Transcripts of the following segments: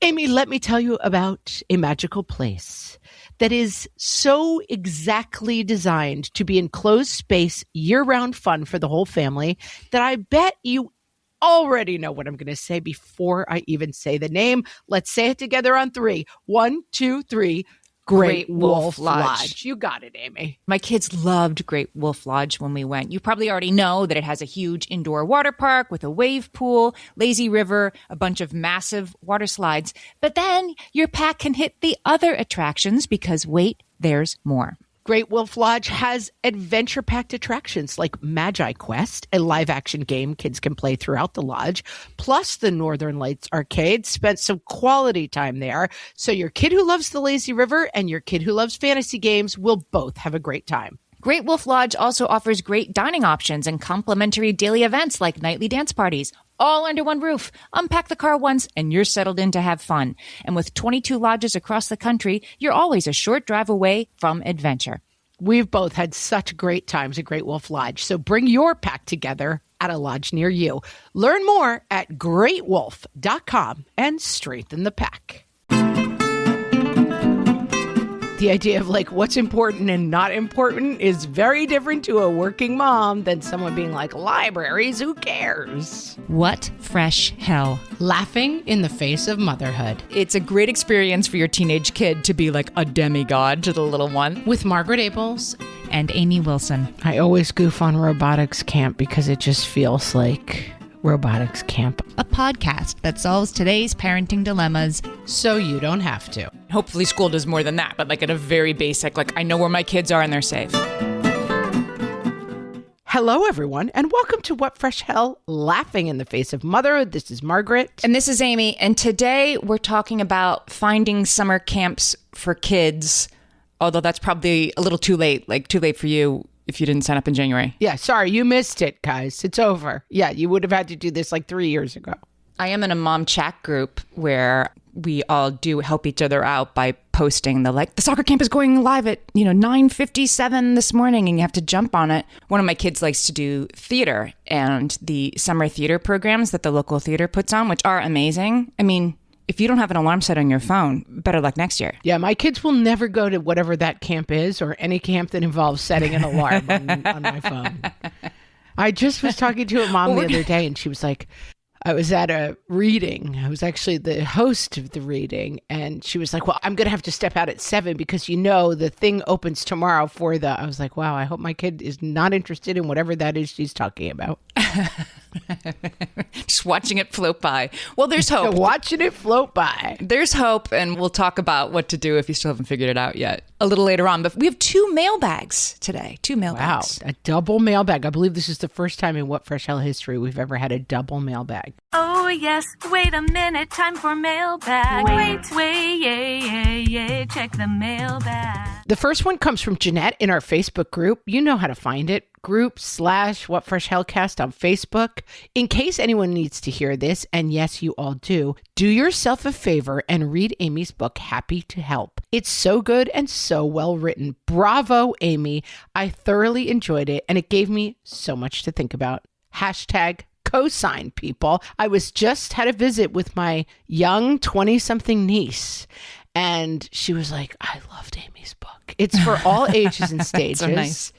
Amy, let me tell you about a magical place that is so exactly designed to be enclosed space, year-round fun for the whole family that I bet you already know what I'm going to say before I even say the name. Let's say it together on 3. 1, 2, 3. Great Wolf Lodge. You got it, Amy. My kids loved Great Wolf Lodge when we went. You probably already know that it has a huge indoor water park with a wave pool, lazy river, a bunch of massive water slides. But then your pack can hit the other attractions because, wait, there's more. Great Wolf Lodge has adventure-packed attractions like Magi Quest, a live-action game kids can play throughout the lodge, plus the Northern Lights Arcade. Spent some quality time there, so your kid who loves the lazy river and your kid who loves fantasy games will both have a great time. Great Wolf Lodge also offers great dining options and complimentary daily events like nightly dance parties, all under one roof. Unpack the car once and you're settled in to have fun. And with 22 lodges across the country, you're always a short drive away from adventure. We've both had such great times at Great Wolf Lodge, so bring your pack together at a lodge near you. Learn more at greatwolf.com and strengthen the pack. The idea of like what's important and not important is very different to a working mom than someone being like, libraries, who cares? What fresh hell? Laughing in the face of motherhood. It's a great experience for your teenage kid to be like a demigod to the little one. With Margaret Abels and Amy Wilson. I always goof on robotics camp because it just feels like robotics camp. A podcast that solves today's parenting dilemmas so you don't have to. Hopefully school does more than that, but like at a very basic, like I know where my kids are and they're safe. Hello, everyone, and welcome to What Fresh Hell? Laughing in the Face of Motherhood. This is Margaret. And this is Amy. And today we're talking about finding summer camps for kids, although that's probably a little too late, like too late for you if you didn't sign up in January. Yeah, sorry, you missed it, guys. It's over. Yeah, you would have had to do this like 3 years ago. I am in a mom chat group where we all do help each other out by posting the soccer camp is going live at 9:57 this morning and you have to jump on it. One of my kids likes to do theater and the summer theater programs that the local theater puts on, which are amazing. I mean, if you don't have an alarm set on your phone, better luck next year. Yeah, my kids will never go to whatever that camp is or any camp that involves setting an alarm on my phone. I just was talking to a mom the other day and she was like, I was at a reading. I was actually the host of the reading. And she was like, well, I'm going to have to step out at 7 because, the thing opens tomorrow for the... I was like, wow, I hope my kid is not interested in whatever that is she's talking about. Just watching it float by. Well, there's hope. Watching it float by. There's hope, and we'll talk about what to do if you still haven't figured it out yet a little later on. But we have 2 mailbags today. 2 mailbags. Wow, a double mailbag. I believe this is the first time in What Fresh Hell history we've ever had a double mailbag. Oh, yes. Wait a minute. Time for mailbag. Wait, yeah. Check the mailbag. The first one comes from Jeanette in our Facebook group. You know how to find it. Group/What Fresh Hellcast on Facebook. In case anyone needs to hear this, and yes, you all do yourself a favor and read Amy's book, Happy to Help. It's so good and so well written. Bravo, Amy. I thoroughly enjoyed it, and it gave me so much to think about. Hashtag cosign, people. I was just had a visit with my young 20-something niece, and she was like, I loved Amy's book. It's for all ages and stages. So nice.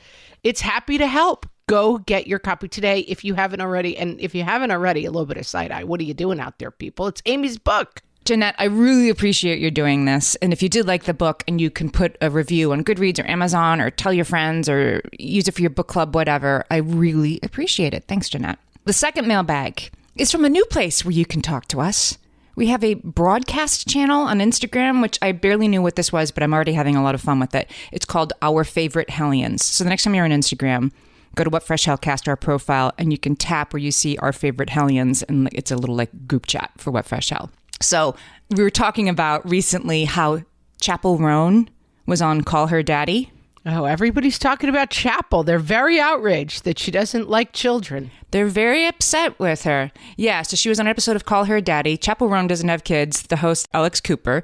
It's Happy to Help. Go get your copy today if you haven't already. And if you haven't already, a little bit of side eye. What are you doing out there, people? It's Amy's book. Jeanette, I really appreciate you doing this. And if you did like the book and you can put a review on Goodreads or Amazon or tell your friends or use it for your book club, whatever, I really appreciate it. Thanks, Jeanette. The second mailbag is from a new place where you can talk to us. We have a broadcast channel on Instagram, which I barely knew what this was, but I'm already having a lot of fun with it. It's called Our Favorite Hellions. So the next time you're on Instagram, go to What Fresh Hellcast, our profile, and you can tap where you see Our Favorite Hellions, and it's a little group chat for What Fresh Hell. So we were talking about recently how Chapel Roan was on Call Her Daddy. Oh, everybody's talking about Chapel. They're very outraged that she doesn't like children. They're very upset with her. Yeah, so she was on an episode of Call Her Daddy. Chapel Roan doesn't have kids. The host, Alex Cooper,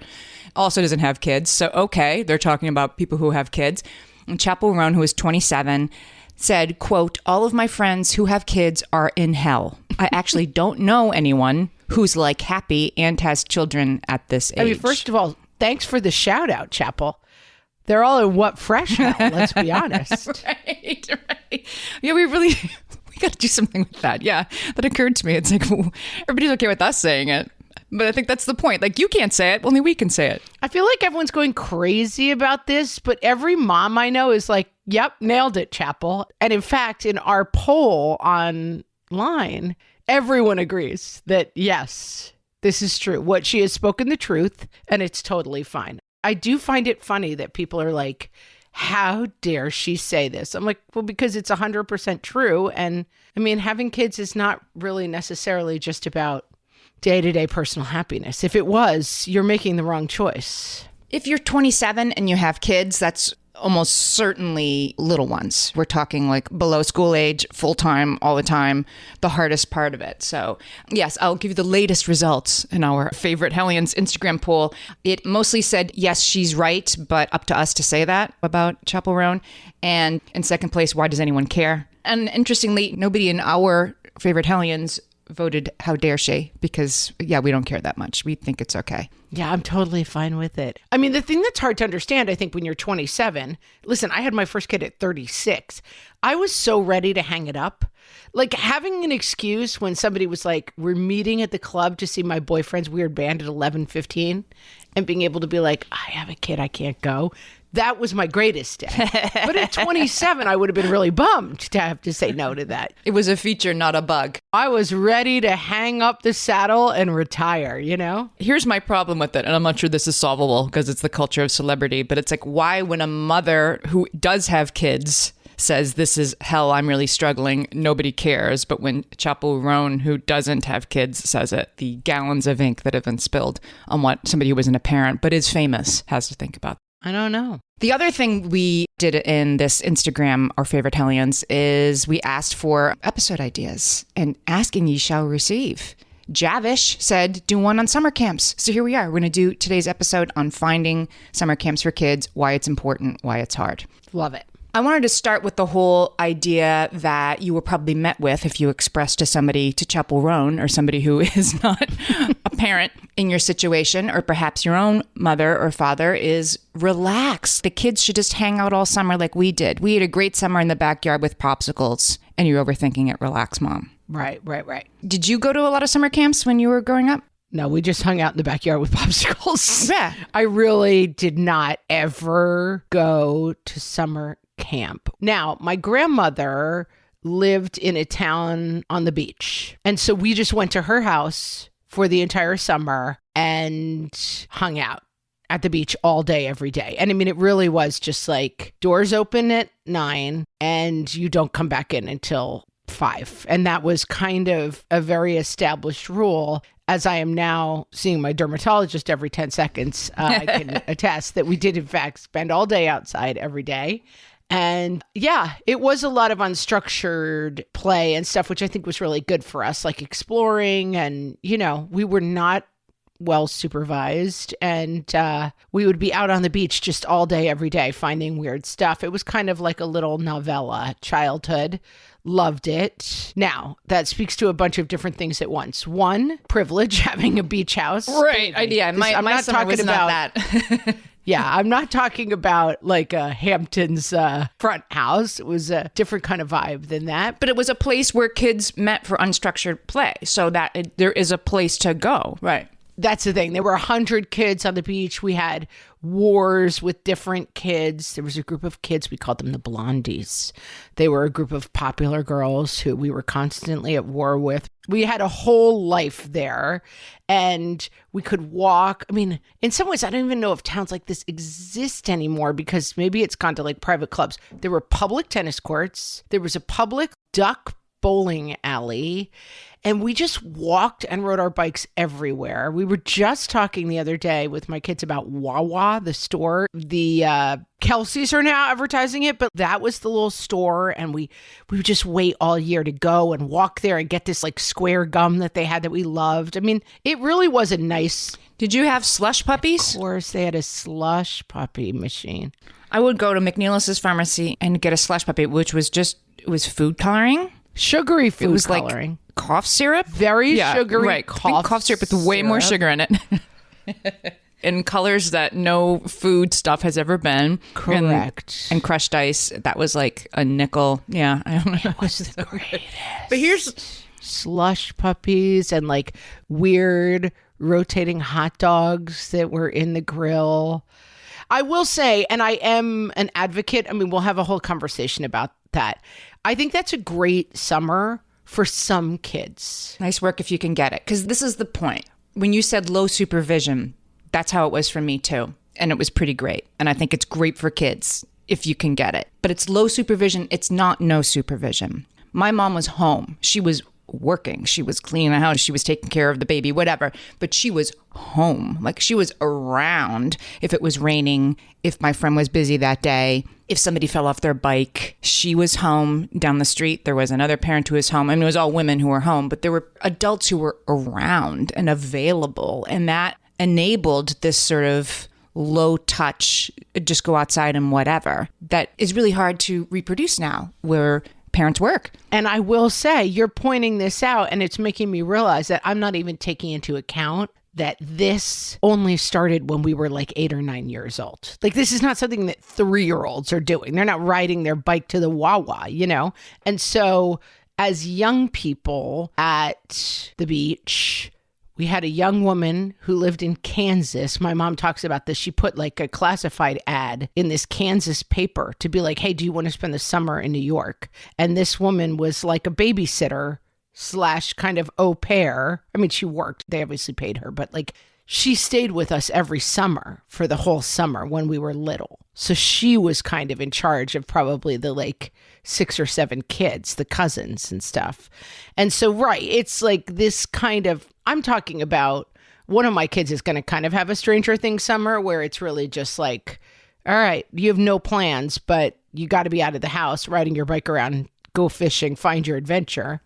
also doesn't have kids. So, okay, they're talking about people who have kids. And Chapel Roan, who is 27, said, quote, all of my friends who have kids are in hell. I actually don't know anyone who's like happy and has children at this age. I mean, first of all, thanks for the shout out, Chapel. They're all in what fresh hell, let's be honest. Right. Yeah, we got to do something with that. Yeah, that occurred to me. It's like, well, everybody's okay with us saying it. But I think that's the point. Like, you can't say it, only we can say it. I feel like everyone's going crazy about this, but every mom I know is like, yep, nailed it, Chapel. And in fact, in our poll online, everyone agrees that, yes, this is true. What she has spoken the truth, and it's totally fine. I do find it funny that people are like, how dare she say this? I'm like, well, because it's 100% true. And I mean, having kids is not really necessarily just about day-to-day personal happiness. If it was, you're making the wrong choice. If you're 27 and you have kids, that's almost certainly little ones. We're talking like below school age, full-time, all the time, the hardest part of it. So yes, I'll give you the latest results in our favorite Hellions Instagram poll. It mostly said, yes, she's right, but up to us to say that about Chapel Roan. And in second place, why does anyone care? And interestingly, nobody in our favorite Hellions voted how dare she, because yeah, we don't care that much. We think it's okay. Yeah, I'm totally fine with it. I mean, the thing that's hard to understand, I think, when you're 27, listen, I had my first kid at 36. I was so ready to hang it up. Like, having an excuse when somebody was like, we're meeting at the club to see my boyfriend's weird band at 11:15, and being able to be like, I have a kid, I can't go. That was my greatest day. But at 27, I would have been really bummed to have to say no to that. It was a feature, not a bug. I was ready to hang up the saddle and retire, you know? Here's my problem with it, and I'm not sure this is solvable because it's the culture of celebrity, but it's like, why when a mother who does have kids says, this is hell, I'm really struggling, nobody cares. But when Chapel Roan, who doesn't have kids, says it, the gallons of ink that have been spilled on what somebody who isn't a parent but is famous has to think about. I don't know. The other thing we did in this Instagram, our favorite Hellions, is we asked for episode ideas, and asking ye shall receive. Javish said, do one on summer camps. So here we are. We're going to do today's episode on finding summer camps for kids, why it's important, why it's hard. Love it. I wanted to start with the whole idea that you were probably met with if you expressed to somebody, to Chapel Roan, or somebody who is not a parent in your situation, or perhaps your own mother or father, is relax. The kids should just hang out all summer like we did. We had a great summer in the backyard with popsicles, and you're overthinking it. Relax, Mom. Right. Did you go to a lot of summer camps when you were growing up? No, we just hung out in the backyard with popsicles. Yeah. I really did not ever go to summer camp. Now, my grandmother lived in a town on the beach. And so we just went to her house for the entire summer and hung out at the beach all day, every day. And I mean, it really was just like doors open at 9 and you don't come back in until 5. And that was kind of a very established rule. As I am now seeing my dermatologist every 10 seconds, I can attest that we did, in fact, spend all day outside every day. And yeah, it was a lot of unstructured play and stuff, which I think was really good for us, like exploring. And, you know, we were not well supervised, and we would be out on the beach just all day, every day, finding weird stuff. It was kind of like a little novella. Childhood. Loved it. Now, that speaks to a bunch of different things at once. One, privilege, having a beach house. Right. Yeah. I'm not talking about that. Yeah, I'm not talking about like a Hamptons front house. It was a different kind of vibe than that. But it was a place where kids met for unstructured play, so that there is a place to go. Right. That's the thing. There were 100 kids on the beach. We had wars with different kids. There was a group of kids, we called them the Blondies. They were a group of popular girls who we were constantly at war with. We had a whole life there, and we could walk. I mean, in some ways, I don't even know if towns like this exist anymore, because maybe it's gone to like private clubs. There were public tennis courts. There was a public duck bowling alley. And we just walked and rode our bikes everywhere. We were just talking the other day with my kids about Wawa, the store. The Kelsey's are now advertising it, but that was the little store. And we would just wait all year to go and walk there and get this like square gum that they had that we loved. I mean, it really was a nice... Did you have slush puppies? Of course, they had a slush puppy machine. I would go to McNeil's pharmacy and get a slush puppy, which was just, it was food coloring. Sugary food it was coloring. Like cough syrup. Very sugary right. Cough syrup with way more sugar in it. In colors that no food stuff has ever been. Correct. And crushed ice, that was like a nickel. Yeah, I don't know. It was the greatest. But here's slush puppies and like weird rotating hot dogs that were in the grill. I will say, and I am an advocate, I mean, we'll have a whole conversation about that. I think that's a great summer for some kids. Nice work if you can get it. Because this is the point. When you said low supervision, that's how it was for me too. And it was pretty great. And I think it's great for kids if you can get it. But it's low supervision. It's not no supervision. My mom was home. She was working. She was cleaning the house. She was taking care of the baby, whatever. But she was home. Like she was around if it was raining, if my friend was busy that day, if somebody fell off their bike. She was home down the street. There was another parent who was home. I mean, it was all women who were home, but there were adults who were around and available. And that enabled this sort of low touch, just go outside and whatever. That is really hard to reproduce now where parents work. And I will say, you're pointing this out and it's making me realize that I'm not even taking into account that this only started when we were like 8 or 9 years old. Like this is not something that 3-year-olds are doing. They're not riding their bike to the Wawa, you know? And so as young people at the beach, we had a young woman who lived in Kansas. My mom talks about this. She put like a classified ad in this Kansas paper to be like, hey, do you want to spend the summer in New York? And this woman was like a babysitter / kind of au pair. I mean, she worked. They obviously paid her, but like she stayed with us every summer for the whole summer when we were little. So she was kind of in charge of probably the like 6 or 7 kids, the cousins and stuff. And so, right, it's like this kind of, I'm talking about one of my kids is going to kind of have a Stranger Things summer where it's really just like, all right, you have no plans, but you got to be out of the house, riding your bike around, go fishing, find your adventure.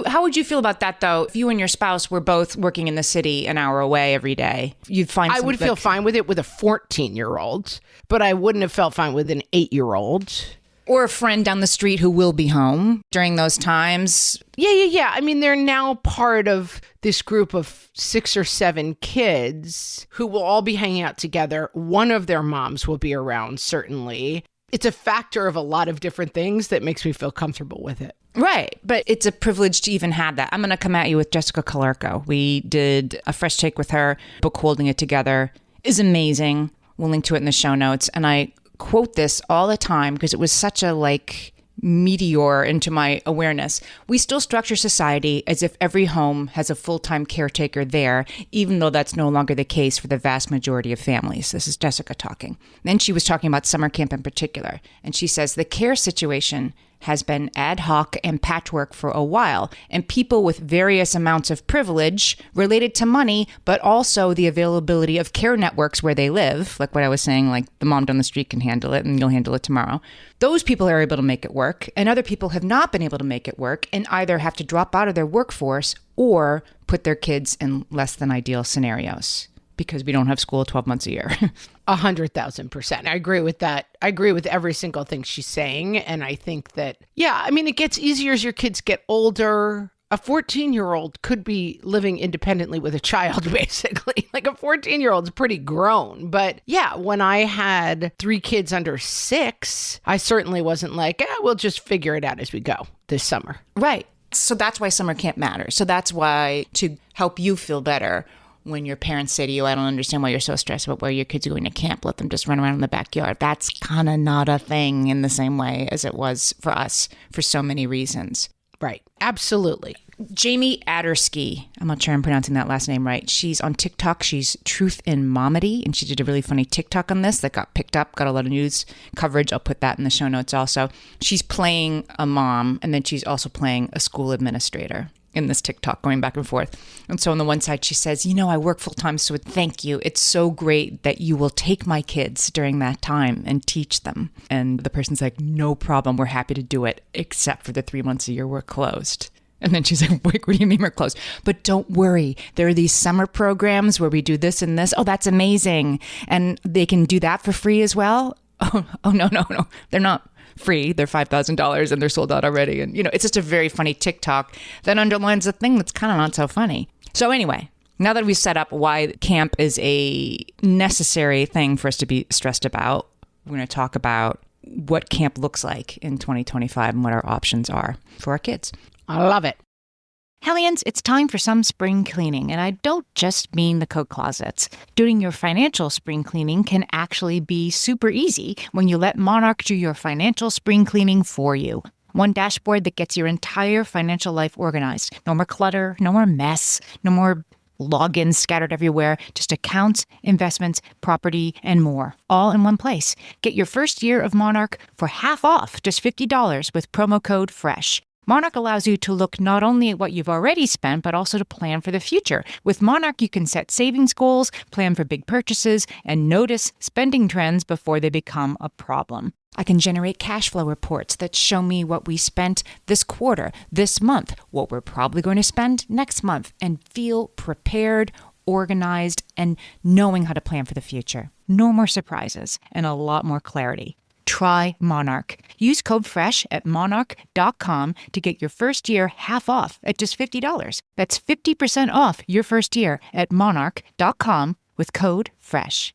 How would you feel about that, though? If you and your spouse were both working in the city an hour away every day, you'd find I would feel fine with it with a 14-year-old, but I wouldn't have felt fine with an 8-year-old. Or a friend down the street who will be home during those times. Yeah. I mean, they're now part of this group of 6 or 7 kids who will all be hanging out together. One of their moms will be around, certainly. It's a factor of a lot of different things that makes me feel comfortable with it. Right. But it's a privilege to even have that. I'm going to come at you with Jessica Kalarko. We did a fresh take with her. Book Holding It Together is amazing. We'll link to it in the show notes. And I quote this all the time because it was such a like meteor into my awareness. We still structure society as if every home has a full-time caretaker there, even though that's no longer the case for the vast majority of families. This is Jessica talking. Then she was talking about summer camp in particular. And she says the care situation has been ad hoc and patchwork for a while, and people with various amounts of privilege related to money, but also the availability of care networks where they live, like what I was saying, like the mom down the street can handle it and you'll handle it tomorrow. Those people are able to make it work, and other people have not been able to make it work and either have to drop out of their workforce or put their kids in less than ideal scenarios because we don't have school 12 months a year. 100,000%. I agree with that. I agree with every single thing she's saying. And I think that, yeah, I mean, it gets easier as your kids get older. A 14-year-old could be living independently with a child, basically. Like a 14-year-old's pretty grown. But yeah, when I had 3 kids under 6, I certainly wasn't like, we'll just figure it out as we go this summer. Right. So that's why summer camp matters. So that's why, to help you feel better, when your parents say to you, I don't understand why you're so stressed about where your kids are going to camp, let them just run around in the backyard. That's kind of not a thing in the same way as it was for us for so many reasons. Right. Absolutely. Jamie Addersky, I'm not sure I'm pronouncing that last name right. She's on TikTok. She's Truth in Momedy, and she did a really funny TikTok on this that got picked up, got a lot of news coverage. I'll put that in the show notes also. She's playing a mom, and then she's also playing a school administrator in this TikTok, going back and forth. And so on the one side, she says, I work full time, so thank you. It's so great that you will take my kids during that time and teach them. And the person's like, no problem. We're happy to do it, except for the 3 months a year we're closed. And then she's like, wait, what do you mean we're closed? But don't worry. There are these summer programs where we do this and this. Oh, that's amazing. And they can do that for free as well. Oh, no. They're not free. They're $5,000 and they're sold out already. And, it's just a very funny TikTok that underlines a thing that's kind of not so funny. So anyway, now that we've set up why camp is a necessary thing for us to be stressed about, we're going to talk about what camp looks like in 2025 and what our options are for our kids. I love it. Hellions, it's time for some spring cleaning, and I don't just mean the coat closets. Doing your financial spring cleaning can actually be super easy when you let Monarch do your financial spring cleaning for you. One dashboard that gets your entire financial life organized. No more clutter, no more mess, no more logins scattered everywhere, just accounts, investments, property, and more, all in one place. Get your first year of Monarch for half off, just $50 with promo code FRESH. Monarch allows you to look not only at what you've already spent, but also to plan for the future. With Monarch, you can set savings goals, plan for big purchases, and notice spending trends before they become a problem. I can generate cash flow reports that show me what we spent this quarter, this month, what we're probably going to spend next month, and feel prepared, organized, and knowing how to plan for the future. No more surprises and a lot more clarity. Try Monarch. Use code FRESH at monarch.com to get your first year half off at just $50. That's 50% off your first year at monarch.com with code FRESH.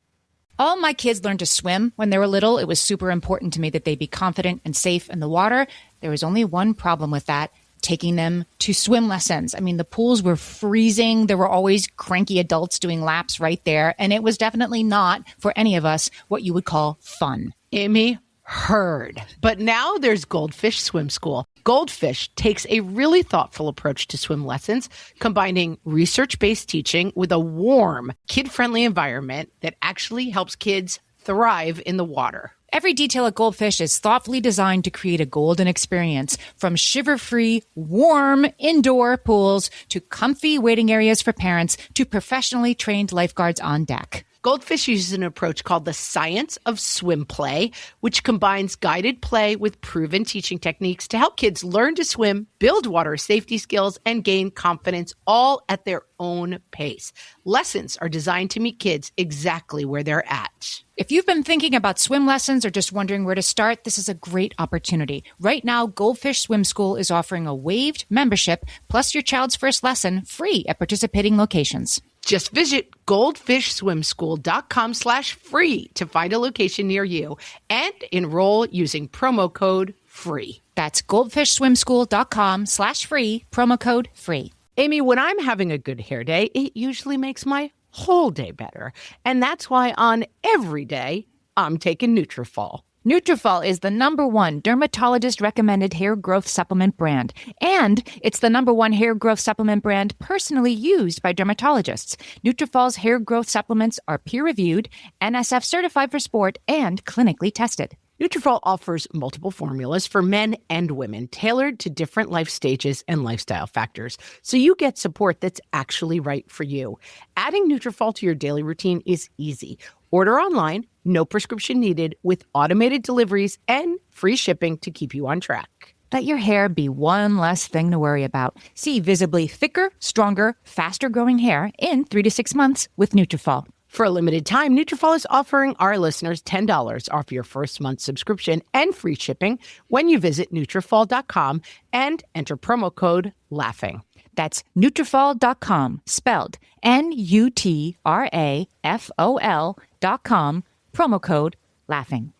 All my kids learned to swim when they were little. It was super important to me that they be confident and safe in the water. There was only one problem with that, taking them to swim lessons. I mean, the pools were freezing. There were always cranky adults doing laps right there. And it was definitely not, for any of us, what you would call fun. Amy, heard. But now there's Goldfish Swim School. Goldfish takes a really thoughtful approach to swim lessons, combining research-based teaching with a warm, kid-friendly environment that actually helps kids thrive in the water. Every detail at Goldfish is thoughtfully designed to create a golden experience, from shiver-free, warm indoor pools to comfy waiting areas for parents to professionally trained lifeguards on deck. Goldfish uses an approach called the science of swim play, which combines guided play with proven teaching techniques to help kids learn to swim, build water safety skills, and gain confidence, all at their own pace. Lessons are designed to meet kids exactly where they're at. If you've been thinking about swim lessons or just wondering where to start, this is a great opportunity. Right now, Goldfish Swim School is offering a waived membership plus your child's first lesson free at participating locations. Just visit goldfishswimschool.com/free to find a location near you and enroll using promo code FREE. That's goldfishswimschool.com/free, promo code FREE. Amy, when I'm having a good hair day, it usually makes my whole day better. And that's why on every day, I'm taking Nutrafol. Nutrafol is the #1 dermatologist-recommended hair growth supplement brand, and it's the #1 hair growth supplement brand personally used by dermatologists. Nutrafol's hair growth supplements are peer-reviewed, NSF certified for sport, and clinically tested. Nutrafol offers multiple formulas for men and women, tailored to different life stages and lifestyle factors, so you get support that's actually right for you. Adding Nutrafol to your daily routine is easy. Order online, no prescription needed, with automated deliveries and free shipping to keep you on track. Let your hair be one less thing to worry about. See visibly thicker, stronger, faster-growing hair in 3 to 6 months with Nutrafol. For a limited time, Nutrafol is offering our listeners $10 off your first month subscription and free shipping when you visit Nutrafol.com and enter promo code LAUGHING. That's Nutrafol.com, spelled Nutrafol.com, promo code LAUGHING.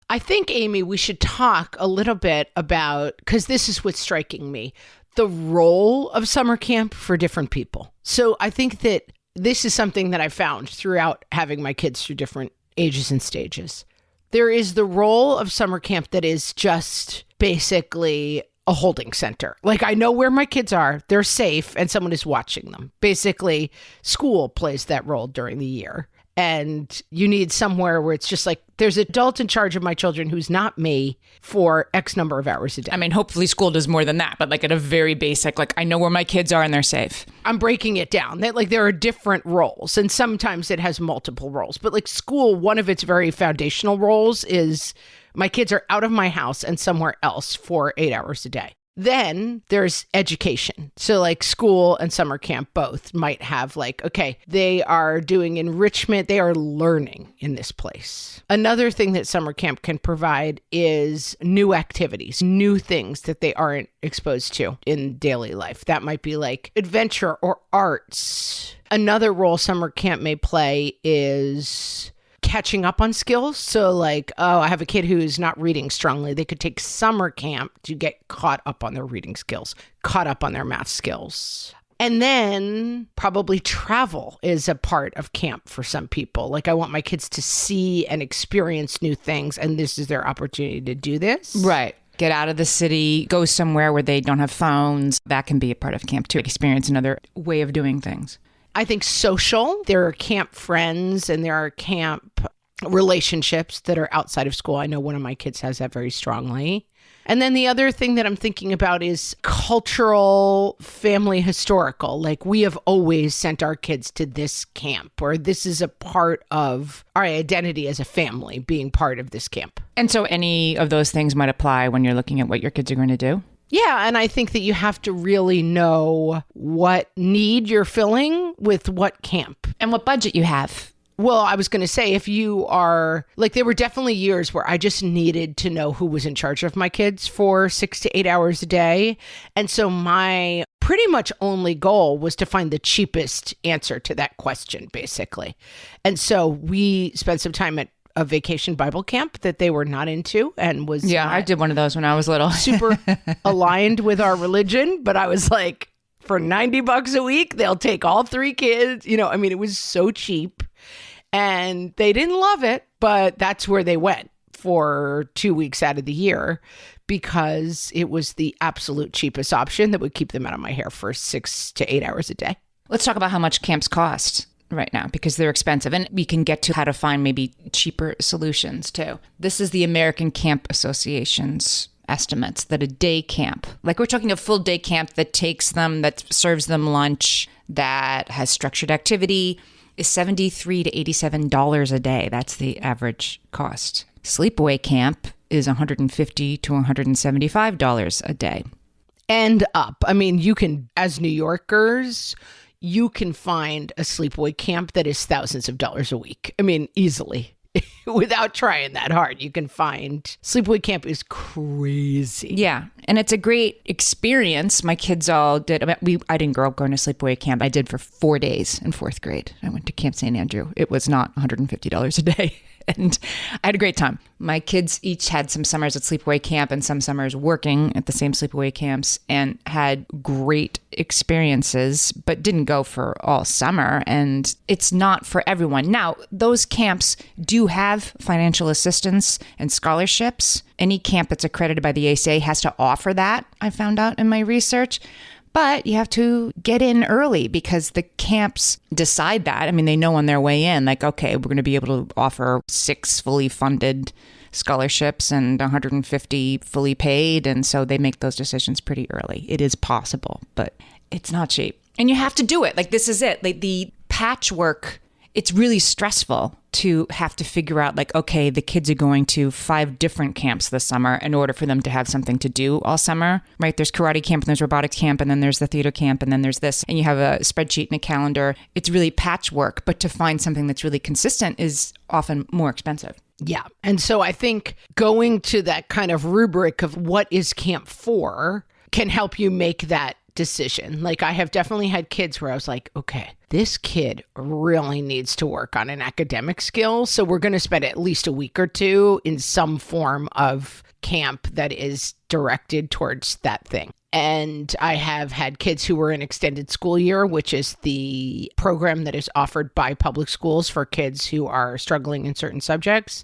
I think, Amy, we should talk a little bit about, because this is what's striking me, the role of summer camp for different people. So I think that this is something that I found throughout having my kids through different ages and stages. There is the role of summer camp that is just basically a holding center. Like, I know where my kids are, they're safe, and someone is watching them. Basically, school plays that role during the year. And you need somewhere where it's just like, there's an adult in charge of my children who's not me for X number of hours a day. I mean, hopefully school does more than that, but like at a very basic, like I know where my kids are and they're safe. I'm breaking it down. That like there are different roles, and sometimes it has multiple roles. But like school, one of its very foundational roles is my kids are out of my house and somewhere else for 8 hours a day. Then there's education. So like school and summer camp both might have like, okay, they are doing enrichment. They are learning in this place. Another thing that summer camp can provide is new activities, new things that they aren't exposed to in daily life. That might be like adventure or arts. Another role summer camp may play is catching up on skills. So like, oh, I have a kid who's not reading strongly. They could take summer camp to get caught up on their reading skills, caught up on their math skills. And then probably travel is a part of camp for some people. Like I want my kids to see and experience new things, and this is their opportunity to do this. Right. Get out of the city, go somewhere where they don't have phones. That can be a part of camp too. Experience another way of doing things. I think social, there are camp friends and there are camp relationships that are outside of school. I know one of my kids has that very strongly. And then the other thing that I'm thinking about is cultural, family historical. Like we have always sent our kids to this camp, or this is a part of our identity as a family, being part of this camp. And so any of those things might apply when you're looking at what your kids are going to do? Yeah, and I think that you have to really know what need you're filling with what camp. And what budget you have. Well, I was going to say, if you are, like, there were definitely years where I just needed to know who was in charge of my kids for 6 to 8 hours a day. And so my pretty much only goal was to find the cheapest answer to that question, basically. And so we spent some time at a vacation Bible camp that they were not into and was I did one of those when I was little. super aligned with our religion, but I was like, for $90 a week, they'll take all 3 kids. You know, I mean, it was so cheap and they didn't love it, but that's where they went for 2 weeks out of the year because it was the absolute cheapest option that would keep them out of my hair for 6 to 8 hours a day. Let's talk about how much camps cost right now because they're expensive, and we can get to how to find maybe cheaper solutions too. This is the American Camp Association's estimates that a day camp, like we're talking a full day camp that takes them, that serves them lunch, that has structured activity, is $73 to $87 a day. That's the average cost. Sleepaway camp is $150 to $175 a day. And up. I mean, you can, as New Yorkers, you can find a sleepaway camp that is thousands of dollars a week. I mean, easily. Without trying that hard, you can find sleepaway camp is crazy. Yeah. And it's a great experience. My kids all did. I didn't grow up going to sleepaway camp. I did for 4 days in 4th grade. I went to Camp St. Andrew. It was not $150 a day. And I had a great time. My kids each had some summers at sleepaway camp and some summers working at the same sleepaway camps and had great experiences, but didn't go for all summer. And it's not for everyone. Now, those camps do have financial assistance and scholarships. Any camp that's accredited by the ACA has to offer that, I found out in my research. But you have to get in early because the camps decide that. I mean, they know on their way in, like, okay, we're going to be able to offer 6 fully funded scholarships and 150 fully paid. And so they make those decisions pretty early. It is possible, but it's not cheap. And you have to do it. Like, this is it. Like the patchwork, it's really stressful to have to figure out, like, okay, the kids are going to 5 different camps this summer in order for them to have something to do all summer, right? There's karate camp and there's robotics camp and then there's the theater camp and then there's this, and you have a spreadsheet and a calendar. It's really patchwork, but to find something that's really consistent is often more expensive. Yeah. And so I think going to that kind of rubric of what is camp for can help you make that decision. Like I have definitely had kids where I was like, okay, this kid really needs to work on an academic skill. So we're going to spend at least a week or 2 in some form of camp that is directed towards that thing. And I have had kids who were in extended school year, which is the program that is offered by public schools for kids who are struggling in certain subjects,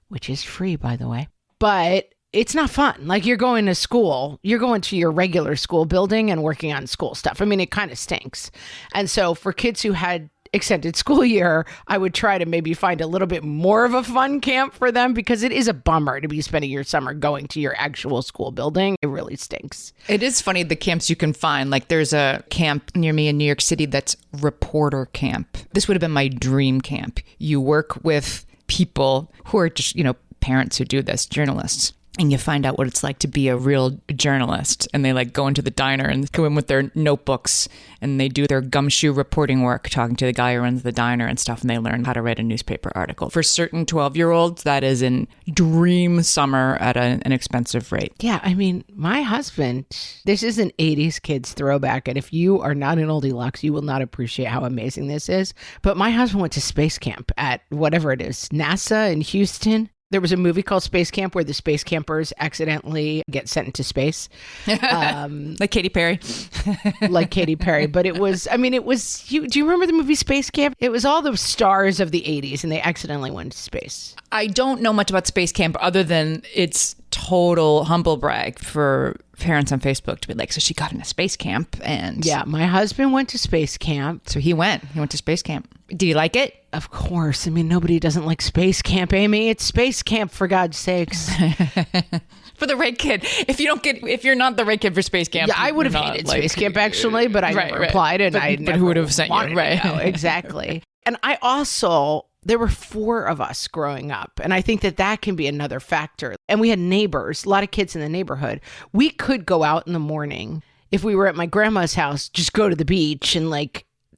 which is free, by the way. But it's not fun. Like you're going to school, you're going to your regular school building and working on school stuff. I mean, it kind of stinks. And so for kids who had extended school year, I would try to maybe find a little bit more of a fun camp for them because it is a bummer to be spending your summer going to your actual school building. It really stinks. It is funny the camps you can find. Like there's a camp near me in New York City that's reporter camp. This would have been my dream camp. You work with people who are just, parents who do this, journalists. and you find out what it's like to be a real journalist. And they like go into the diner and go in with their notebooks and they do their gumshoe reporting work, talking to the guy who runs the diner and stuff. And they learn how to write a newspaper article. For certain 12-year-olds, that is a dream summer at an expensive rate. Yeah, I mean, my husband, this is an 80s kids throwback. And if you are not an oldie lux, you will not appreciate how amazing this is. But my husband went to space camp at whatever it is, NASA in Houston. There was a movie called Space Camp where the space campers accidentally get sent into space. Like Katy Perry. Like Katy Perry. But it was, do you remember the movie Space Camp? It was all the stars of the 80s and they accidentally went to space. I don't know much about Space Camp other than it's total humble brag for parents on Facebook to be like, so she got in a space camp and... Yeah, my husband went to space camp. So he went to space camp. Did you like it? Of course. I mean, nobody doesn't like space camp, Amy. It's space camp, for God's sakes. For the right kid. If you're not the right kid for space camp. Yeah, I would have hated space camp actually, but I never applied and but who would have sent you? Right. Exactly. And I also... There were 4 of us growing up, and I think that can be another factor. And we had neighbors, a lot of kids in the neighborhood. We could go out in the morning. If we were at my grandma's house, just go to the beach, and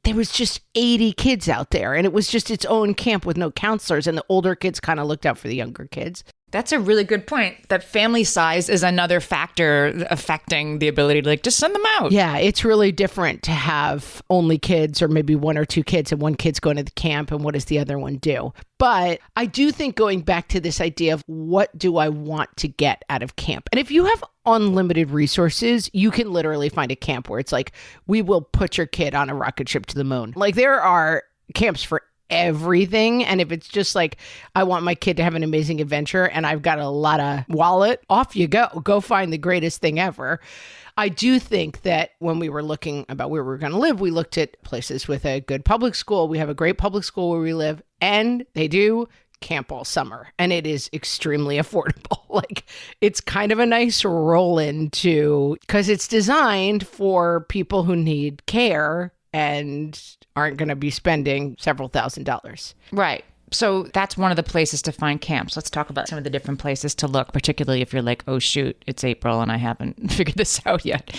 there was just 80 kids out there, and it was just its own camp with no counselors, and the older kids kind of looked out for the younger kids. That's a really good point. That family size is another factor affecting the ability to just send them out. Yeah, it's really different to have only kids or maybe 1 or 2 kids and one kid's going to the camp and what does the other one do? But I do think going back to this idea of what do I want to get out of camp? And if you have unlimited resources, you can literally find a camp where it's like, we will put your kid on a rocket ship to the moon. There are camps for everything. And if it's just I want my kid to have an amazing adventure and I've got a lot of wallet, off you go find the greatest thing ever. I do think that when we were looking about where we were going to live, we looked at places with a good public school. We have a great public school where we live and they do camp all summer and it is extremely affordable. It's kind of a nice roll into because it's designed for people who need care and aren't going to be spending several $1,000s. Right. So that's one of the places to find camps. Let's talk about some of the different places to look, particularly if you're like, oh, shoot, it's April and I haven't figured this out yet.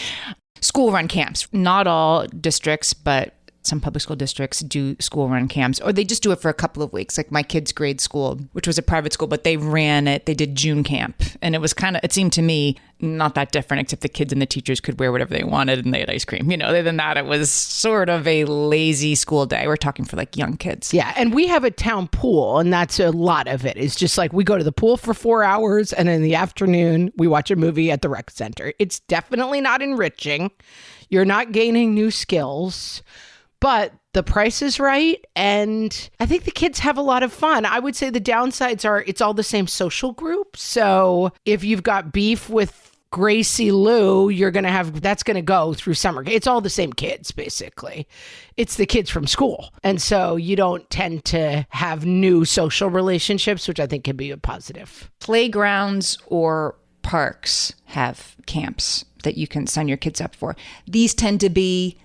School run camps. Not all districts, but some public school districts do school run camps, or they just do it for a couple of weeks. Like my kid's grade school, which was a private school, but they ran it. They did June camp. And it was it seemed to me not that different, except the kids and the teachers could wear whatever they wanted and they had ice cream. Other than that, it was sort of a lazy school day. We're talking for young kids. Yeah. And we have a town pool, and that's a lot of it. It's just we go to the pool for 4 hours, and in the afternoon, we watch a movie at the rec center. It's definitely not enriching. You're not gaining new skills. But the price is right, and I think the kids have a lot of fun. I would say the downsides are it's all the same social group. So if you've got beef with Gracie Lou, that's going to go through summer. It's all the same kids, basically. It's the kids from school. And so you don't tend to have new social relationships, which I think can be a positive. Playgrounds or parks have camps that you can sign your kids up for. These tend to be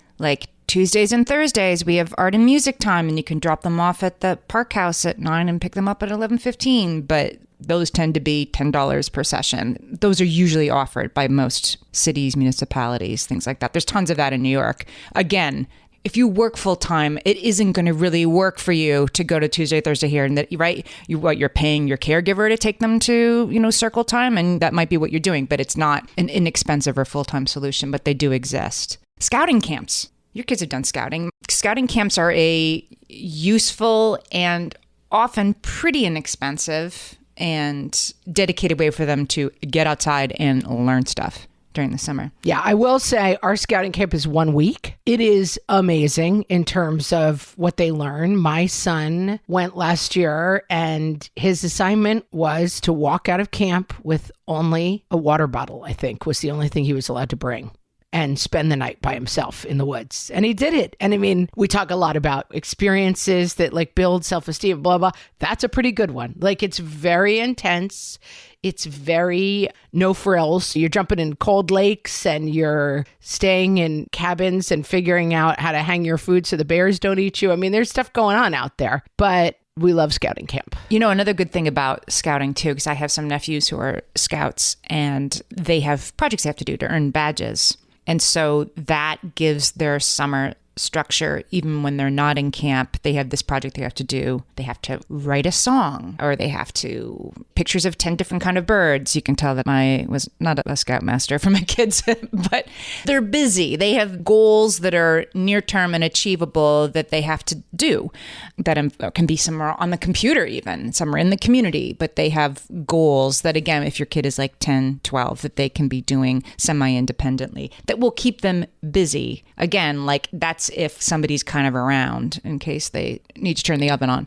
Tuesdays and Thursdays, we have art and music time, and you can drop them off at the park house at 9 and pick them up at 11:15. But those tend to be $10 per session. Those are usually offered by most cities, municipalities, things like that. There's tons of that in New York. Again, if you work full time, it isn't going to really work for you to go to Tuesday, Thursday here, and that, right? You're paying your caregiver to take them to, circle time, and that might be what you're doing, but it's not an inexpensive or full-time solution, but they do exist. Scouting camps. Your kids have done scouting. Scouting camps are a useful and often pretty inexpensive and dedicated way for them to get outside and learn stuff during the summer. Yeah, I will say our scouting camp is 1 week. It is amazing in terms of what they learn. My son went last year and his assignment was to walk out of camp with only a water bottle, I think, was the only thing he was allowed to bring, and spend the night by himself in the woods. And he did it. And we talk a lot about experiences that build self-esteem, blah, blah. That's a pretty good one. It's very intense. It's very no frills. You're jumping in cold lakes and you're staying in cabins and figuring out how to hang your food so the bears don't eat you. There's stuff going on out there, but we love scouting camp. You know, another good thing about scouting too, because I have some nephews who are scouts and they have projects they have to do to earn badges. And so that gives their summer structure. Even when they're not in camp, they have this project they have to do. They have to write a song, or they have to pictures of 10 different kind of birds. You can tell that I was not a scoutmaster for my kids, but they're busy. They have goals that are near term and achievable that they have to do. That can be some are on the computer, even some are in the community, but they have goals that, again, if your kid is like 10, 12, that they can be doing semi-independently that will keep them busy. Again, like that's if somebody's kind of around in case they need to turn the oven on.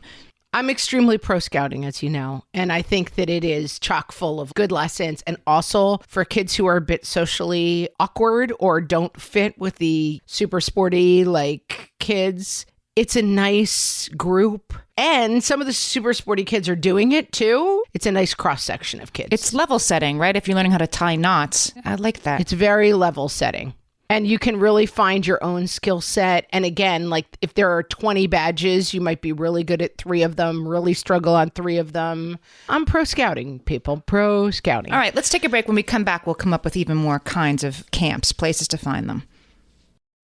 I'm extremely pro scouting, as you know, and I think that it is chock full of good lessons. And also for kids who are a bit socially awkward or don't fit with the super sporty like kids, it's a nice group. And some of the super sporty kids are doing it too. It's a nice cross section of kids. It's level setting, right? If you're learning how to tie knots, I like that. It's very level setting. And you can really find your own skill set. And again, like if there are 20 badges, you might be really good at 3 of them, really struggle on 3 of them. I'm pro scouting, people. Pro scouting. All right, let's take a break. When we come back, we'll come up with even more kinds of camps, places to find them.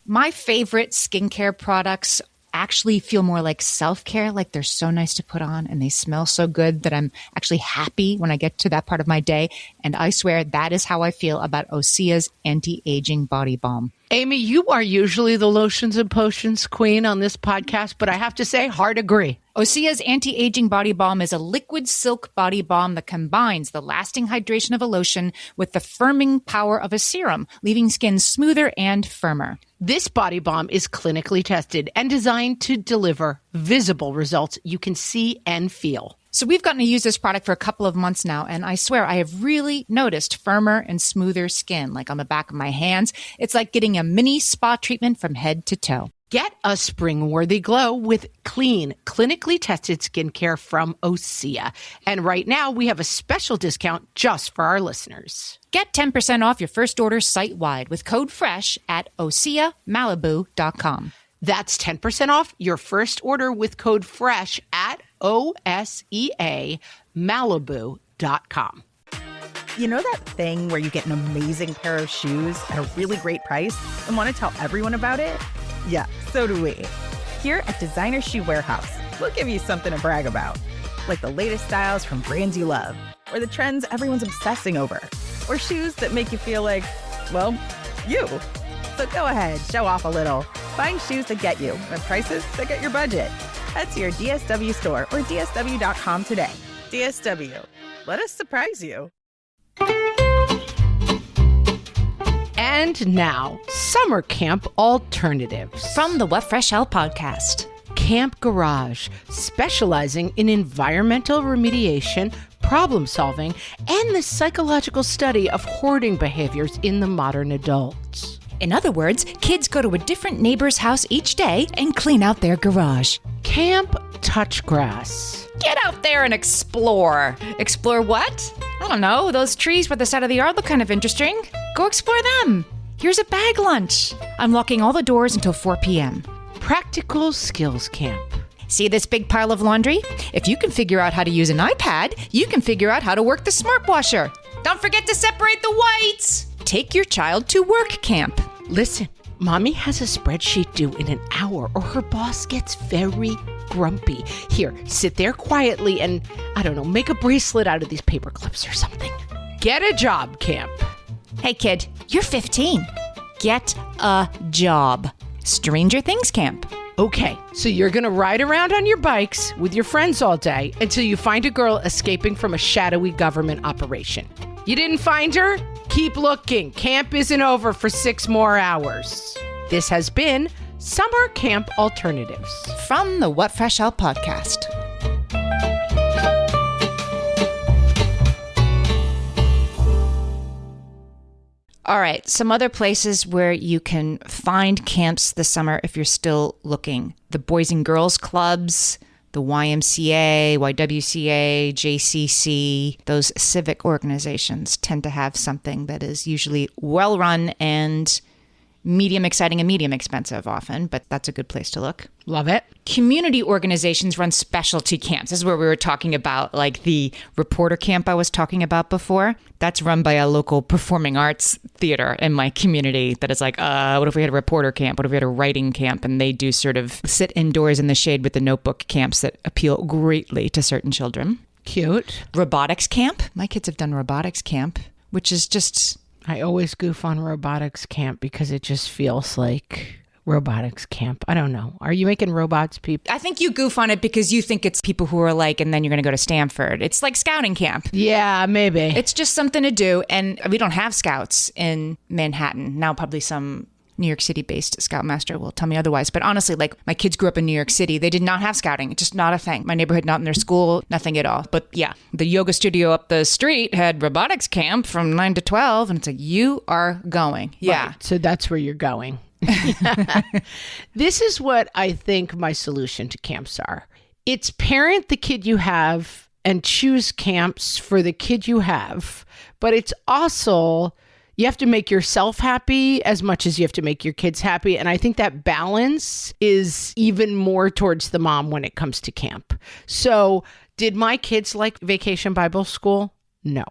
My favorite skincare products actually feel more like self-care, like they're so nice to put on and they smell so good that I'm actually happy when I get to that part of my day. And I swear that is how I feel about Osea's anti-aging body balm. Amy, you are usually the lotions and potions queen on this podcast, but I have to say, hard agree. Osea's anti-aging body balm is a liquid silk body balm that combines the lasting hydration of a lotion with the firming power of a serum, leaving skin smoother and firmer. This body balm is clinically tested and designed to deliver visible results you can see and feel. So we've gotten to use this product for a couple of months now, and I swear I have really noticed firmer and smoother skin, like on the back of my hands. It's like getting a mini spa treatment from head to toe. Get a spring-worthy glow with clean, clinically tested skincare from Osea. And right now, we have a special discount just for our listeners. Get 10% off your first order site-wide with code FRESH at OseaMalibu.com. That's 10% off your first order with code FRESH at OSEAMalibu.com. You know that thing where you get an amazing pair of shoes at a really great price and want to tell everyone about it? Yeah, so do we. Here at Designer Shoe Warehouse, we'll give you something to brag about, like the latest styles from brands you love, or the trends everyone's obsessing over, or shoes that make you feel like, well, you. So go ahead, show off a little. Find shoes that get you at prices that get your budget. Head to your DSW store or DSW.com today. DSW, let us surprise you. And now, summer camp alternatives. From the What Fresh Hell podcast. Camp Garage, specializing in environmental remediation, problem solving, and the psychological study of hoarding behaviors in the modern adult. In other words, kids go to a different neighbor's house each day and clean out their garage. Camp Touchgrass. Get out there and explore. Explore what? I don't know. Those trees by the side of the yard look kind of interesting. Go explore them. Here's a bag lunch. I'm locking all the doors until 4 p.m. Practical Skills Camp. See this big pile of laundry? If you can figure out how to use an iPad, you can figure out how to work the smart washer. Don't forget to separate the whites. Take your child to work camp. Listen, Mommy has a spreadsheet due in an hour or her boss gets very grumpy. Here, sit there quietly and, I don't know, make a bracelet out of these paper clips or something. Get a job camp. Hey kid, you're 15. Get a job. Stranger Things camp. Okay, so you're going to ride around on your bikes with your friends all day until you find a girl escaping from a shadowy government operation. You didn't find her? Keep looking. Camp isn't over for 6 more hours. This has been Summer Camp Alternatives. From the What Fresh Hell podcast. All right, some other places where you can find camps this summer if you're still looking. The Boys and Girls Clubs, the YMCA, YWCA, JCC, those civic organizations tend to have something that is usually well run and medium exciting and medium expensive often, but that's a good place to look. Love it. Community organizations run specialty camps. This is where we were talking about like the reporter camp I was talking about before. That's run by a local performing arts theater in my community that is like, what if we had a reporter camp? What if we had a writing camp? And they do sort of sit indoors in the shade with the notebook camps that appeal greatly to certain children. Cute. Robotics camp. My kids have done robotics camp, which is just... I always goof on robotics camp because it just feels like robotics camp. I don't know. Are you making robots people? I think you goof on it because you think it's people who are like, and then you're going to go to Stanford. It's like scouting camp. Yeah, maybe. It's just something to do. And we don't have scouts in Manhattan. Now probably some New York City-based scoutmaster will tell me otherwise. But honestly, like my kids grew up in New York City. They did not have scouting. It's just not a thing. My neighborhood, not in their school, nothing at all. But yeah, the yoga studio up the street had robotics camp from 9 to 12. And it's like, you are going. Yeah. Right. So that's where you're going. This is what I think my solution to camps are. It's parent the kid you have and choose camps for the kid you have. But it's also... you have to make yourself happy as much as you have to make your kids happy. And I think that balance is even more towards the mom when it comes to camp. So did my kids like Vacation Bible School? No.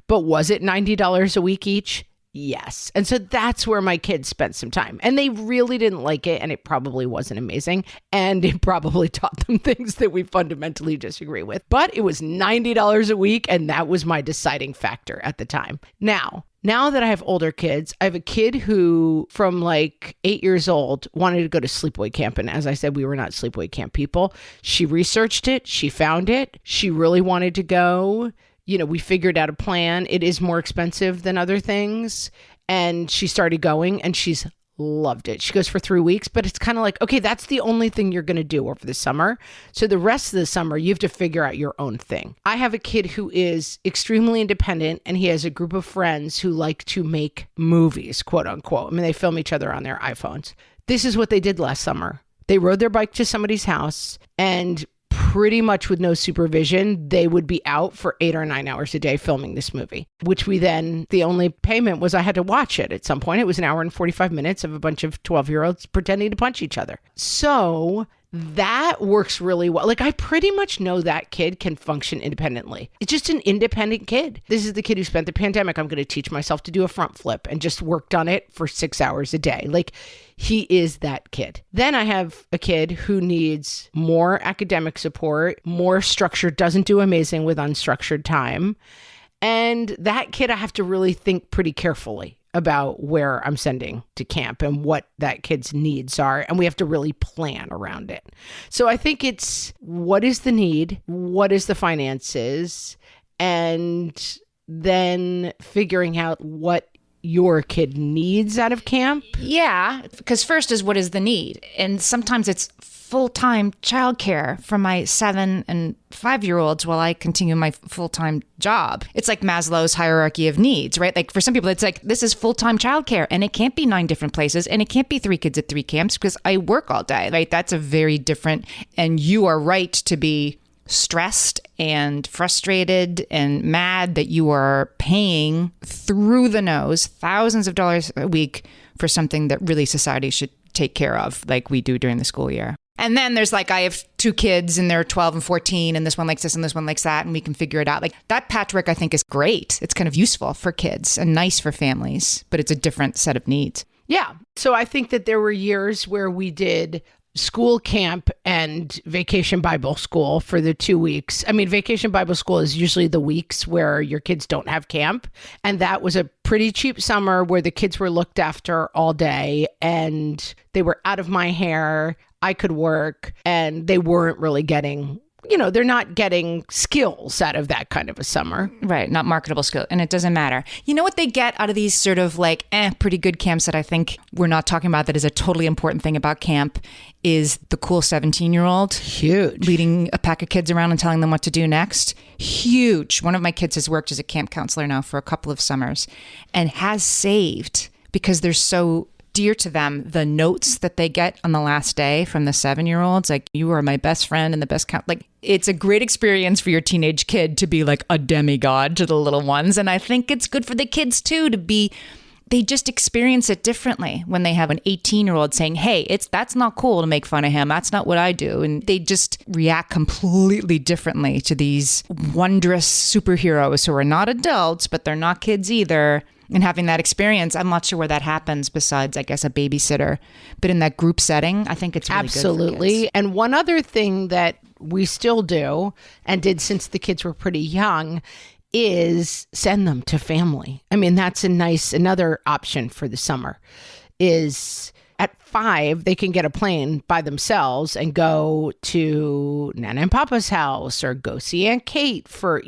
But was it $90 a week each? Yes. And so that's where my kids spent some time. And they really didn't like it. And it probably wasn't amazing. And it probably taught them things that we fundamentally disagree with. But it was $90 a week. And that was my deciding factor at the time. Now that I have older kids, I have a kid who from like 8 years old wanted to go to sleepaway camp. And as I said, we were not sleepaway camp people. She researched it. She found it. She really wanted to go. You know, we figured out a plan. It is more expensive than other things. And she started going and she's loved it. She goes for 3 weeks, but it's kind of like, okay, that's the only thing you're going to do over the summer. So the rest of the summer, you have to figure out your own thing. I have a kid who is extremely independent and he has a group of friends who like to make movies, quote unquote. I mean, they film each other on their iPhones. This is what they did last summer. They rode their bike to somebody's house and pretty much with no supervision, they would be out for 8 or 9 hours a day filming this movie, which we then, the only payment was I had to watch it at some point. It was an hour and 45 minutes of a bunch of 12-year-olds pretending to punch each other. So that works really well. Like I pretty much know that kid can function independently. It's just an independent kid. This is the kid who spent the pandemic. I'm going to teach myself to do a front flip and just worked on it for 6 hours a day. Like he is that kid. Then I have a kid who needs more academic support, more structure, doesn't do amazing with unstructured time. And that kid, I have to really think pretty carefully about where I'm sending to camp and what that kid's needs are. And we have to really plan around it. So I think it's what is the need? What is the finances? And then figuring out what your kid needs out of camp. Yeah, because first is what is the need? And sometimes it's full-time childcare for my 7 and 5-year-olds while I continue my full-time job. It's like Maslow's hierarchy of needs, right? Like for some people, it's like, this is full-time childcare and it can't be 9 different places and it can't be 3 kids at 3 camps because I work all day, right? That's a very different, and you are right to be stressed and frustrated and mad that you are paying through the nose thousands of dollars a week for something that really society should take care of like we do during the school year. And then there's like, I have 2 kids and they're 12 and 14 and this one likes this and this one likes that and we can figure it out. Like that patchwork I think is great. It's kind of useful for kids and nice for families, but it's a different set of needs. Yeah. So I think that there were years where we did school camp and Vacation Bible School for the 2 weeks. I mean, Vacation Bible School is usually the weeks where your kids don't have camp. And that was a pretty cheap summer where the kids were looked after all day and they were out of my hair. I could work and they weren't really getting, you know, they're not getting skills out of that kind of a summer. Right. Not marketable skill. And it doesn't matter. You know what they get out of these sort of like, pretty good camps that I think we're not talking about that is a totally important thing about camp is the cool 17-year-old. Huge. Leading a pack of kids around and telling them what to do next. Huge. One of my kids has worked as a camp counselor now for a couple of summers and has saved because they're so dear to them, the notes that they get on the last day from the 7-year-olds, like, you are my best friend and the best like, it's a great experience for your teenage kid to be like a demigod to the little ones. And I think it's good for the kids too, to be, they just experience it differently when they have an 18-year-old saying, hey, that's not cool to make fun of him. That's not what I do. And they just react completely differently to these wondrous superheroes who are not adults, but they're not kids either. And having that experience, I'm not sure where that happens besides, I guess, a babysitter. But in that group setting, I think it's really absolutely good for kids. And one other thing that we still do and did since the kids were pretty young is send them to family. I mean, that's another option for the summer is at 5, they can get a plane by themselves and go to Nana and Papa's house or go see Aunt Kate for,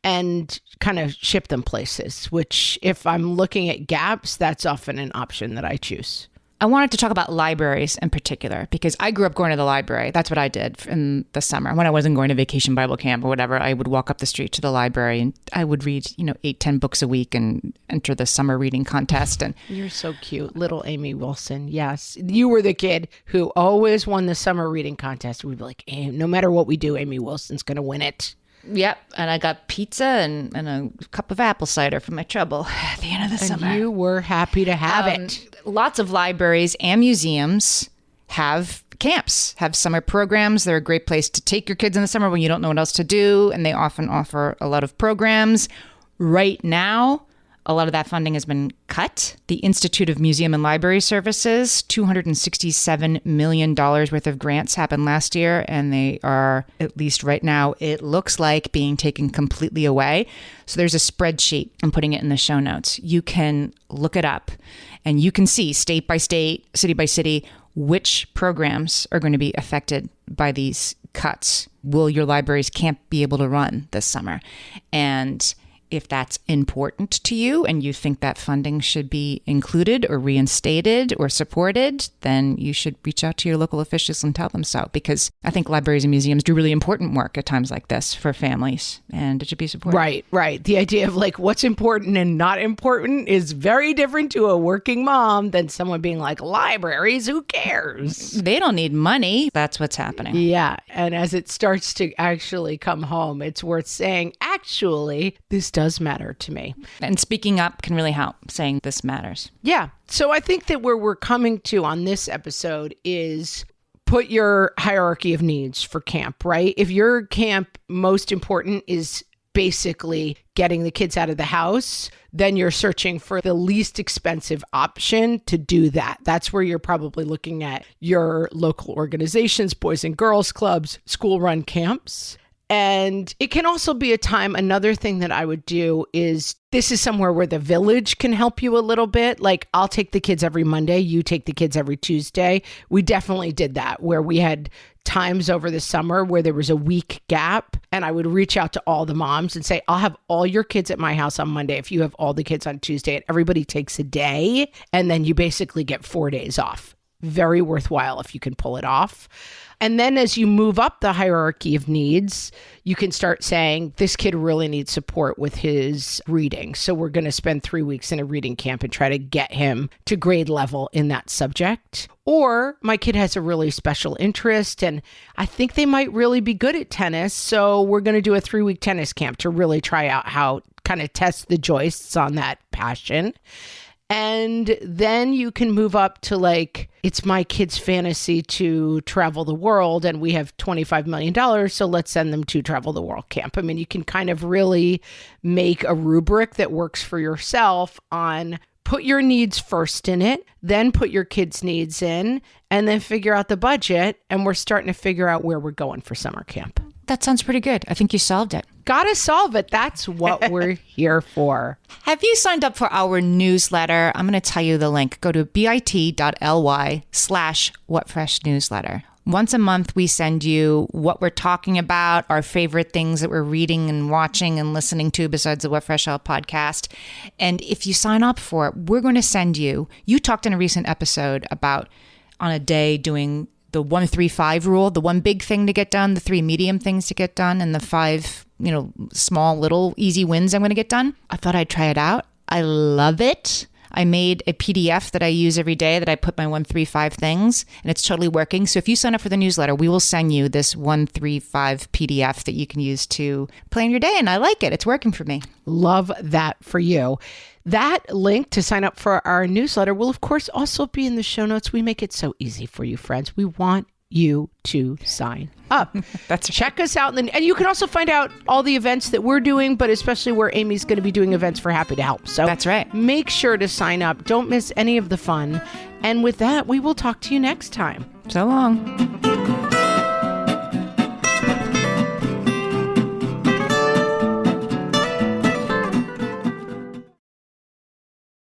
and kind of ship them places, which if I'm looking at gaps, that's often an option that I choose. I wanted to talk about libraries in particular because I grew up going to the library. That's what I did in the summer. When I wasn't going to vacation Bible camp or whatever, I would walk up the street to the library and I would read, 8-10 books a week and enter the summer reading contest. And you're so cute. Little Amy Wilson. Yes. You were the kid who always won the summer reading contest. We'd be like, no matter what we do, Amy Wilson's going to win it. Yep. And I got pizza and a cup of apple cider for my trouble at the end of the summer. And you were happy to have it. Lots of libraries and museums have camps, have summer programs. They're a great place to take your kids in the summer when you don't know what else to do. And they often offer a lot of programs. Right now, a lot of that funding has been cut. The Institute of Museum and Library Services, $267 million worth of grants happened last year, and they are, at least right now, it looks like being taken completely away. So there's a spreadsheet. I'm putting it in the show notes. You can look it up, and you can see state by state, city by city, which programs are going to be affected by these cuts. Will your library's camp be able to run this summer? And if that's important to you and you think that funding should be included or reinstated or supported, then you should reach out to your local officials and tell them so. Because I think libraries and museums do really important work at times like this for families, and it should be supported. Right. The idea of like what's important and not important is very different to a working mom than someone being like, libraries, who cares? They don't need money. That's what's happening. Yeah. And as it starts to actually come home, it's worth saying, actually, this does matter to me. And speaking up can really help, saying this matters. Yeah. So I think that where we're coming to on this episode is put your hierarchy of needs for camp, right? If your camp most important is basically getting the kids out of the house, then you're searching for the least expensive option to do that. That's where you're probably looking at your local organizations, boys and girls clubs, school-run camps. And it can also be a time, another thing that I would do is, this is somewhere where the village can help you a little bit. Like, I'll take the kids every Monday, you take the kids every Tuesday. We definitely did that, where we had times over the summer where there was a week gap, and I would reach out to all the moms and say, I'll have all your kids at my house on Monday if you have all the kids on Tuesday, and everybody takes a day, and then you basically get 4 days off. Very worthwhile if you can pull it off. And then as you move up the hierarchy of needs, you can start saying, this kid really needs support with his reading. So we're going to spend 3 weeks in a reading camp and try to get him to grade level in that subject. Or my kid has a really special interest and I think they might really be good at tennis. So we're going to do a 3-week tennis camp to really try out how kind of test the joists on that passion. And then you can move up to like, it's my kid's fantasy to travel the world and we have $25 million. So let's send them to travel the world camp. I mean, you can kind of really make a rubric that works for yourself on put your needs first in it, then put your kids' needs in, and then figure out the budget. And we're starting to figure out where we're going for summer camp. That sounds pretty good. I think you solved it. Gotta solve it. That's what we're here for. Have you signed up for our newsletter? I'm going to tell you the link. Go to bit.ly/whatfreshnewsletter. Once a month, we send you what we're talking about, our favorite things that we're reading and watching and listening to besides the What Fresh Hell podcast. And if you sign up for it, we're going to send you talked in a recent episode about on a day doing the 1-3-5 rule, the one big thing to get done, the 3 medium things to get done, and the 5, small, little, easy wins I'm going to get done. I thought I'd try it out. I love it. I made a PDF that I use every day that I put my 135 things, and it's totally working. So if you sign up for the newsletter, we will send you this 135 PDF that you can use to plan your day. And I like it. It's working for me. Love that for you. That link to sign up for our newsletter will, of course, also be in the show notes. We make it so easy for you, friends. We want you to sign up. That's right. Check us out. And you can also find out all the events that we're doing, but especially where Amy's going to be doing events for Happy to Help. So that's right. Make sure to sign up. Don't miss any of the fun. And with that, we will talk to you next time. So long.